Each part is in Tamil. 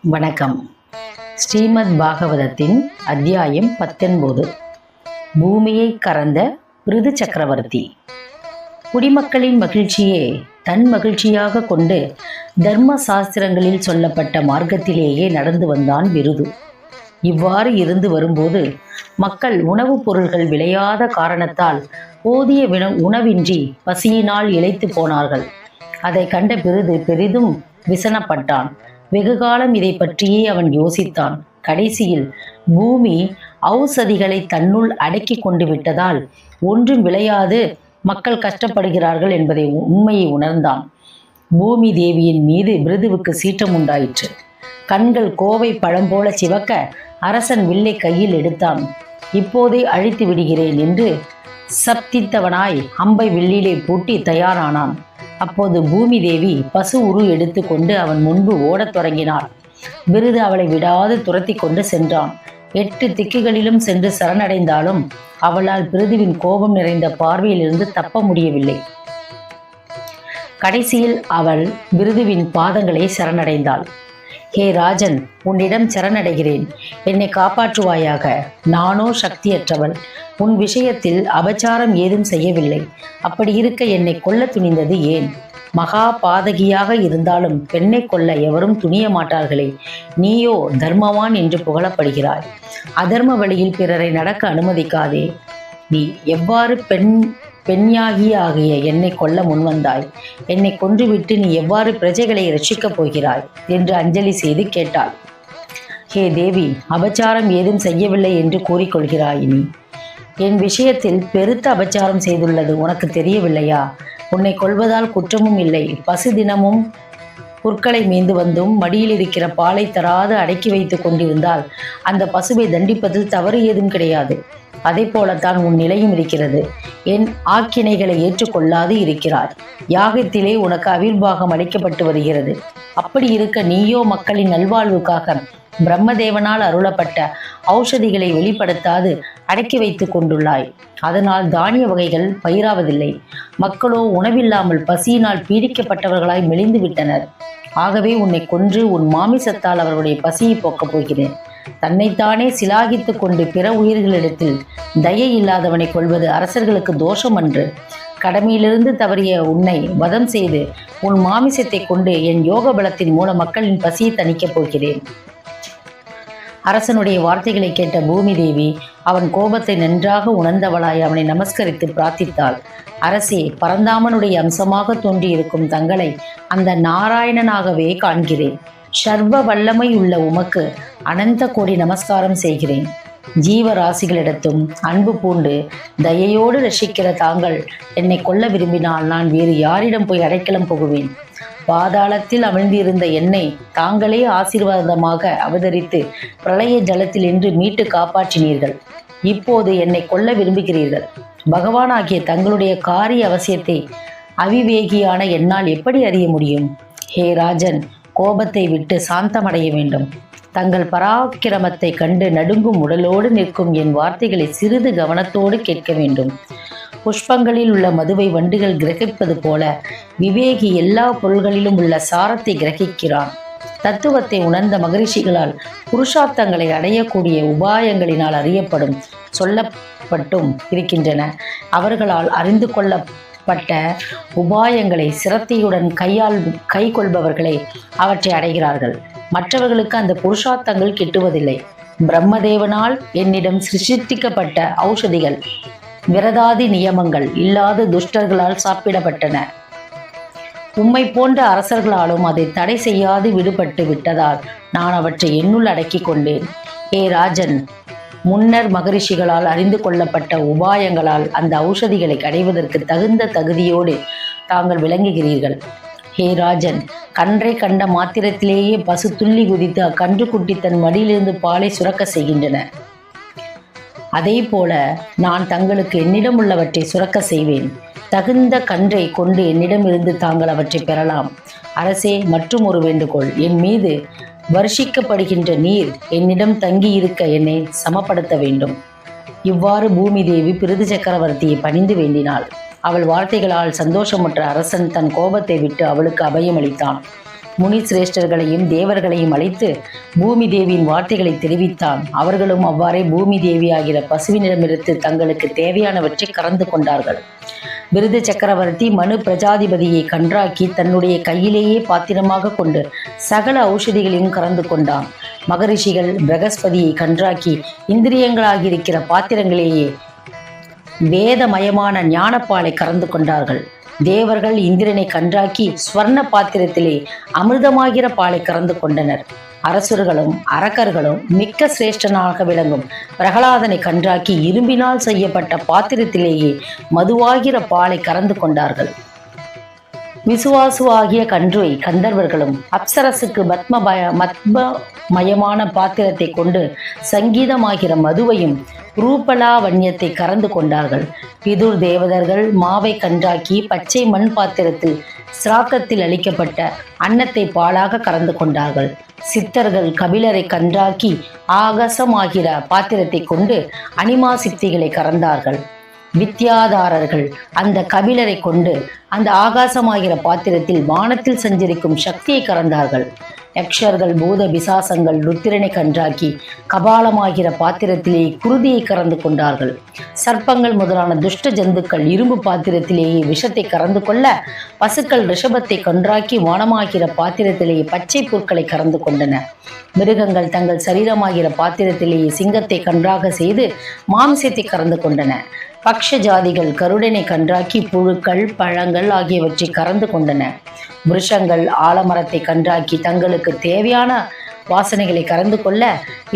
வணக்கம். ஸ்ரீமத் பாகவதத்தின் அத்தியாயம் 19. பூமியை கறந்த பிருது சக்கரவர்த்தி. குடிமக்களின் மகிழ்ச்சியே தன் மகிழ்ச்சியாக கொண்டு தர்ம சாஸ்திரங்களில் சொல்லப்பட்ட மார்க்கத்திலேயே நடந்து வந்தான் பிருது. இவ்வாறு இருந்து வரும்போது மக்கள் உணவுப் பொருள்கள் விளையாத காரணத்தால் போதிய உணவின்றி பசியினால் இளைத்து போனார்கள். அதை கண்ட பிருது பெரிதும் விசனப்பட்டான். வெகுகாலம் இதை பற்றியே அவன் யோசித்தான். கடைசியில் பூமி ஔஷதிகளை தன்னுள் அடக்கி கொண்டு விட்டதால் ஒன்றும் விளையாது மக்கள் கஷ்டப்படுகிறார்கள் என்பதை உண்மையை உணர்ந்தான். பூமி தேவியின் மீது பிருதுவுக்கு சீற்றம் உண்டாயிற்று. கண்கள் கோவை பழம் போல சிவக்க அரசன் வில்லை கையில் எடுத்தான். இப்போதே அழித்து விடுகிறேன் என்று சப்தித்தவனாய் அம்பை வில்லிலே பூட்டி தயாரானான். அப்போது பூமி தேவி பசு உரு எடுத்து கொண்டு அவன் முன்பு ஓடத் தொடங்கினாள். பிருது அவளை விடாது துரத்தி கொண்டு சென்றான். 8 திக்குகளிலும் சென்று சரணடைந்தாலும் அவளால் பிருதுவின் கோபம் நிறைந்த பார்வையிலிருந்து தப்ப முடியவில்லை. கடைசியில் அவள் பிருதுவின் பாதங்களை சரணடைந்தாள். ஹே ராஜன், உன்னிடம் சரணடைகிறேன், என்னை காப்பாற்றுவாயாக. நானோ சக்தியற்றவள். உன் விஷயத்தில் அபச்சாரம் ஏதும் செய்யவில்லை. அப்படி இருக்க என்னை கொல்ல துணிந்தது ஏன்? மகா பாதகியாக இருந்தாலும் பெண்ணை கொல்ல எவரும் துணிய மாட்டார்களே. நீயோ தர்மவான் என்று புகழப்படுகிறாய். அதர்ம வழியில் பிறரை நடக்க அனுமதிக்காதே. நீ எவ்வாறு பெண்யாகிய என்னை கொல்ல முன்வந்தாய்? என்னை கொன்றுவிட்டு நீ எவ்வாறு பிரஜைகளை ரட்சிக்கப் போகிறாய் என்று அஞ்சலி செய்து கேட்டாள். ஹே தேவி, அபச்சாரம் ஏதும் செய்யவில்லை என்று கூறிக்கொள்கிறாய். நீ என் விஷயத்தில் பெருத்த அபச்சாரம் செய்துள்ளது உனக்கு தெரியவில்லையா? உன்னை கொள்வதால் குற்றமும் இல்லை. பசு தினமும் புற்களை மேய்ந்து வந்தும் மடியில் இருக்கிற பாலை தராது அடக்கி வைத்து கொண்டிருந்தால் அந்த பசுவை தண்டிப்பதில் தவறு ஏதும் கிடையாது. அதே போலத்தான் உன் நிலையும் இருக்கிறது. என் ஆக்கினைகளை ஏற்றுக்கொள்ளாது இருக்கிறார். யாகத்திலே உனக்கு அவிர்வாகம் அளிக்கப்பட்டு வருகிறது. அப்படி இருக்க நீயோ மக்களின் நல்வாழ்வுக்காக பிரம்மதேவனால் அருளப்பட்ட ஔஷதிகளை வெளிப்படுத்தாது அடக்கி வைத்து கொண்டுள்ளாய். அதனால் தானிய வகைகள் பயிராவதில்லை. மக்களோ உணவில்லாமல் பசியினால் பீடிக்கப்பட்டவர்களாய் மெலிந்து விட்டனர். ஆகவே உன்னை கொன்று உன் மாமிசத்தால் அவர்களுடைய பசியை போக்கப் போகிறேன். தன்னைத்தானே சிலாகித்து கொண்டு பிற உயிர்களிடத்தில் தயை இல்லாதவனை கொள்வது அரசர்களுக்கு தோஷம் அன்று. கடமையிலிருந்து தவறிய உன்னை வதம் செய்து உன் மாமிசத்தை கொண்டு என் யோக பலத்தின் மூலம் மக்களின் பசியை தணிக்கப் போகிறேன். அரசனுடைய வார்த்தைகளை கேட்ட பூமி தேவி அவன் கோபத்தை நன்றாக உணர்ந்தவளாய் அவனை நமஸ்கரித்து பிரார்த்தித்தாள். அரசே, பரந்தாமனுடைய அம்சமாக தோன்றியிருக்கும் தங்களை அந்த நாராயணனாகவே காண்கிறேன். சர்வ வல்லமை உள்ள உமக்கு அனந்த கோடி நமஸ்காரம் செய்கிறேன். ஜீவராசிகளிடத்தும் அன்பு பூண்டு தயையோடு ரசிக்கிற தாங்கள் என்னை கொல்ல விரும்பினால் நான் வேறு யாரிடம் போய் அடைக்கலம் புகுவேன்? பாதாளத்தில் அமிழ்ந்திருந்த என்னை தாங்களே ஆசீர்வாதமாக அவதரித்து பிரளய ஜலத்தில் நின்று மீட்டு காப்பாற்றினீர்கள். இப்போது என்னை கொல்ல விரும்புகிறீர்கள். பகவானாகிய தங்களுடைய காரிய அவசியத்தை அவிவேகியான என்னால் எப்படி அறிய முடியும்? ஹே ராஜன், கோபத்தை விட்டு சாந்தமடைய வேண்டும். தங்கள் பராக்கிரமத்தை கண்டு நடுங்கும் உடலோடு நிற்கும் என் வார்த்தைகளை சிறிது கவனத்தோடு கேட்க வேண்டும். புஷ்பங்களில் உள்ள மதுவை வண்டுகள் கிரகிப்பது போல விவேகி எல்லா பொருள்களிலும் உள்ள சாரத்தை கிரகிக்கிறான். தத்துவத்தை உணர்ந்த மகரிஷிகளால் புருஷார்த்தங்களை அடையக்கூடிய உபாயங்களினால் அறியப்படும் சொல்லப்பட்டும் இருக்கின்றன. அவர்களால் அறிந்து கொள்ளப்பட்ட உபாயங்களை சிரத்தையுடன் கை கொள்பவர்களே அவற்றை அடைகிறார்கள். மற்றவர்களுக்கு அந்த புருஷார்த்தங்கள் கிட்டுவதில்லை. பிரம்மதேவனால் என்னிடம் சிருஷ்டிக்கப்பட்ட ஔஷதிகள் விரதாதி நியமங்கள் இல்லாத துஷ்டர்களால் சாப்பிடப்பட்டன. உம்மை போன்ற அரசர்களாலும் அதை தடை செய்யாது விடுபட்டு விட்டதால் நான் அவற்றை என்னுள் அடக்கி கொண்டேன். ஏ ராஜன், முன்னர் மகரிஷிகளால் அறிந்து கொள்ளப்பட்ட உபாயங்களால் அந்த ஔஷதிகளை அடைவதற்கு தகுந்த தகுதியோடு தாங்கள் விளங்குகிறீர்கள். ஹே ராஜன், கன்றை கண்ட மாத்திரத்திலேயே பசு துள்ளி குதித்து அக்கன்று குட்டி தன் மடியிலிருந்து பாலை சுரக்க செய்கின்றன. அதே போல நான் தங்களுக்கு என்னிடம் உள்ளவற்றை சுரக்க செய்வேன். தகுந்த கன்றை கொண்டு என்னிடமிருந்து தாங்கள் அவற்றை பெறலாம். அரசே, மற்றும் ஒரு வேண்டுகோள். என் மீது வருஷிக்கப்படுகின்ற நீர் என்னிடம் தங்கி இருக்க என்னை சமப்படுத்த வேண்டும். இவ்வாறு பூமி தேவி பிருது சக்கரவர்த்தியை பணிந்து வேண்டினாள். அவள் வார்த்தைகளால் சந்தோஷமுற்ற அரசன் தன் கோபத்தை விட்டு அவளுக்கு அபயமளித்தான். முனி சிரேஷ்டர்களையும் தேவர்களையும் அழைத்து பூமி தேவியின் வார்த்தைகளை தெரிவித்தான். அவர்களும் அவ்வாறே பூமி தேவி ஆகிற பசுவினிடமிருந்து தங்களுக்கு தேவையானவற்றை கறந்து கொண்டார்கள். பிருது சக்கரவர்த்தி மனு பிரஜாதிபதியை கன்றாக்கி தன்னுடைய கையிலேயே பாத்திரமாக கொண்டு சகல ஔஷதிகளையும் கறந்து கொண்டான். மகரிஷிகள் பிரகஸ்பதியை கன்றாக்கி இந்திரியங்களாகியிருக்கிற பாத்திரங்களேயே வேதமயமான ஞானப்பாலை கறந்து கொண்டார்கள். தேவர்கள் இந்திரனை கன்றாக்கி ஸ்வர்ண பாத்திரத்திலே அமிர்தமாகிற பாலை கறந்து கொண்டனர். அரசுர்களும் அரக்கர்களும் மிக்க சிரேஷ்டனாக விளங்கும் பிரகலாதனை கன்றாக்கி இரும்பினால் செய்யப்பட்ட பாத்திரத்திலேயே மதுவாகிற பாலை கறந்து கொண்டார்கள். விசுவாசு ஆகிய கன்றுவை கந்தர்வர்களும் அப்சரசுக்கு மத்மயமான பாத்திரத்தை கொண்டு சங்கீதமாகிற மதுவையும் ரூபலாவண்யத்தை கறந்து கொண்டார்கள். பிதுர் தேவதர்கள் மாவை கன்றாக்கி பச்சை மண் பாத்திரத்தில் சிராக்கத்தில் அளிக்கப்பட்ட அன்னத்தை பாலாக கறந்து கொண்டார்கள். சித்தர்கள் கபிலரை கன்றாக்கி ஆகாசமாகிற பாத்திரத்தை கொண்டு அனிமா சித்திகளை கறந்தார்கள். வித்யாதாரர்கள் அந்த கபிலரை கொண்டு அந்த ஆகாசமாகிற பாத்திரத்தில் வானத்தில் சஞ்சரிக்கும் சக்தியை கறந்தார்கள். யக்ஷர்கள் பூத பிசாசங்கள் ருத்திரனை கன்றாக்கி கபாலமாகிற பாத்திரத்திலேயே குருதியை கறந்து கொண்டார்கள். சர்ப்பங்கள் முதலான துஷ்ட ஜந்துக்கள் இரும்பு பாத்திரத்திலேயே விஷத்தை கறந்து கொள்ள பசுக்கள் ரிஷபத்தை கன்றாக்கி வானமாகிற பாத்திரத்திலேயே பச்சை புற்களை கறந்து கொண்டன. மிருகங்கள் தங்கள் சரீரமாகிற பாத்திரத்திலேயே சிங்கத்தை கன்றாக செய்து மாம்சத்தை கறந்து கொண்டன. பக்ஷ ஜாதிகள் கருடனை கன்றாக்கி புழுக்கள் பழங்கள் ஆகியவற்றை கறந்து கொண்டன. விருஷங்கள் ஆலமரத்தை கன்றாக்கி தங்களுக்கு தேவையான வாசனைகளை கறந்து கொள்ள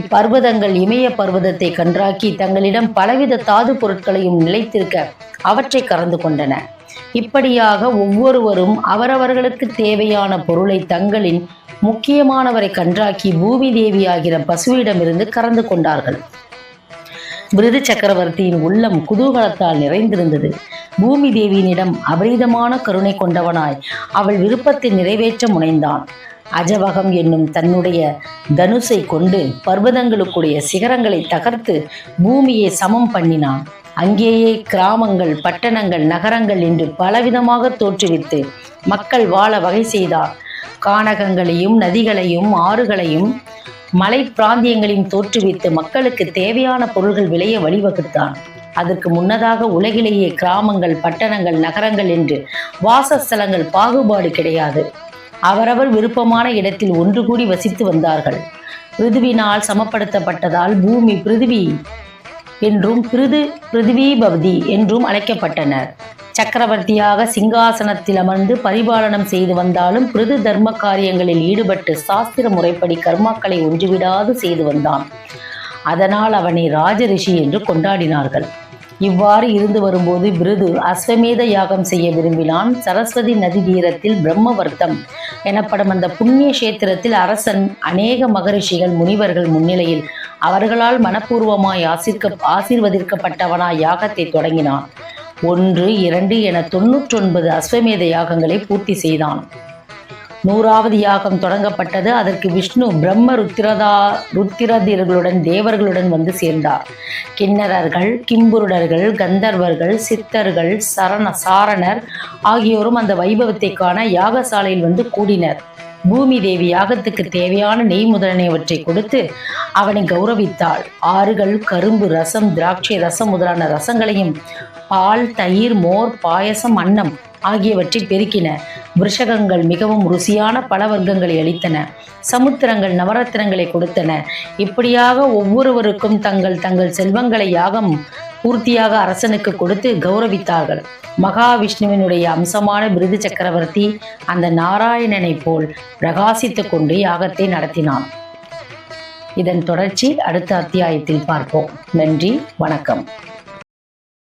இப்பர்வதங்கள் இமய பர்வதத்தை கன்றாக்கி தங்களிடம் பலவித தாது பொருட்களையும் நிலைத்திருக்க அவற்றை கறந்து கொண்டன. இப்படியாக ஒவ்வொருவரும் அவரவர்களுக்கு தேவையான பொருளை தங்களின் முக்கியமானவரை கன்றாக்கி பூமி தேவியாகிற பசுவிடமிருந்து கறந்து கொண்டார்கள். பிருது சக்கரவர்த்தியின் உள்ளம் குதூகலத்தால் நிறைந்திருந்தது. பூமி தேவியினிடம் அபரிதமான கருணை கொண்டவனாய் அவள் விருப்பத்தை நிறைவேற்ற முனைந்தான். அஜவகம் என்னும் தன்னுடைய தனுசை கொண்டு பர்வதங்களுக்குடைய சிகரங்களை தகர்த்து பூமியை சமம் பண்ணினான். அங்கேயே கிராமங்கள், பட்டணங்கள், நகரங்கள் என்று பலவிதமாக தோற்றுவித்து மக்கள் வாழ வகை செய்தார். கானகங்களையும் நதிகளையும் ஆறுகளையும் மலை பிராந்தியங்களையும் தோற்றுவித்து மக்களுக்கு தேவையான பொருள்கள் விளைய வழிவகுத்தான். அதற்கு முன்னதாக உலகிலேயே கிராமங்கள், பட்டணங்கள், நகரங்கள் என்று வாசஸ்தலங்கள் பாகுபாடு கிடையாது. அவரவர் விருப்பமான இடத்தில் ஒன்று கூடி வசித்து வந்தார்கள். பிருதுவினால் சமப்படுத்தப்பட்டதால் பூமி பிருதிவி என்றும் பிருதிவீபவதி என்றும் அழைக்கப்பட்டனர். சக்கரவர்த்தியாக சிங்காசனத்தில் அமர்ந்து பரிபாலனம் செய்து வந்தாலும் பிருது தர்ம காரியங்களில் ஈடுபட்டு சாஸ்திர முறைப்படி கர்மாக்களை ஒன்றுவிடாது செய்து வந்தான். அதனால் அவனை ராஜரிஷி என்று கொண்டாடினார்கள். இவ்வாறு இருந்து வரும்போது பிருது அஸ்வமேத யாகம் செய்ய விரும்பினான். சரஸ்வதி நதி தீரத்தில் பிரம்மவர்த்தம் எனப்படும் அந்த புண்ணிய கஷேத்திரத்தில் அரசன் அநேக மகரிஷிகள் முனிவர்கள் முன்னிலையில் அவர்களால் மனப்பூர்வமாய் ஆசீர்வதிக்கப்பட்டவனாய் யாகத்தை தொடங்கினான். 1, 2 என 99 அஸ்வமேத யாகங்களை பூர்த்தி செய்தான். 100வது யாகம் தொடங்கப்பட்டது. அதற்கு விஷ்ணு பிரம்ம ருத்திரதீர்களுடன் தேவர்களுடன் வந்து சேர்ந்தார். கிண்ணறர்கள், கிம்புருடர்கள், கந்தர்வர்கள், சித்தர்கள், சாரணர் ஆகியோரும் அந்த வைபவத்தை காண யாகசாலையில் வந்து கூடினர். பூமி தேவி யாகத்துக்கு தேவையான நெய் முதலானவற்றை கொடுத்து அவனை கௌரவித்தாள். ஆறுகள் கரும்பு ரசம், திராட்சை ரசம் முதலான ரசங்களையும் பால், தயிர், மோர், பாயசம், அன்னம் ஆகியவற்றை பெருக்கின. விருஷகங்கள் மிகவும் ருசியான பல வர்க்கங்களை அளித்தன. சமுத்திரங்கள் நவரத்தினங்களை கொடுத்தன. இப்படியாக ஒவ்வொருவருக்கும் தங்கள் தங்கள் செல்வங்களை யாகம் பூர்த்தியாக அரசனுக்கு கொடுத்து கௌரவித்தார்கள். மகாவிஷ்ணுவினுடைய அம்சமான பிருது சக்கரவர்த்தி அந்த நாராயணனை போல் பிரகாசித்து கொண்டு யாகத்தை நடத்தினான். இதன் தொடர்ச்சி அடுத்த அத்தியாயத்தில் பார்ப்போம். நன்றி, வணக்கம்.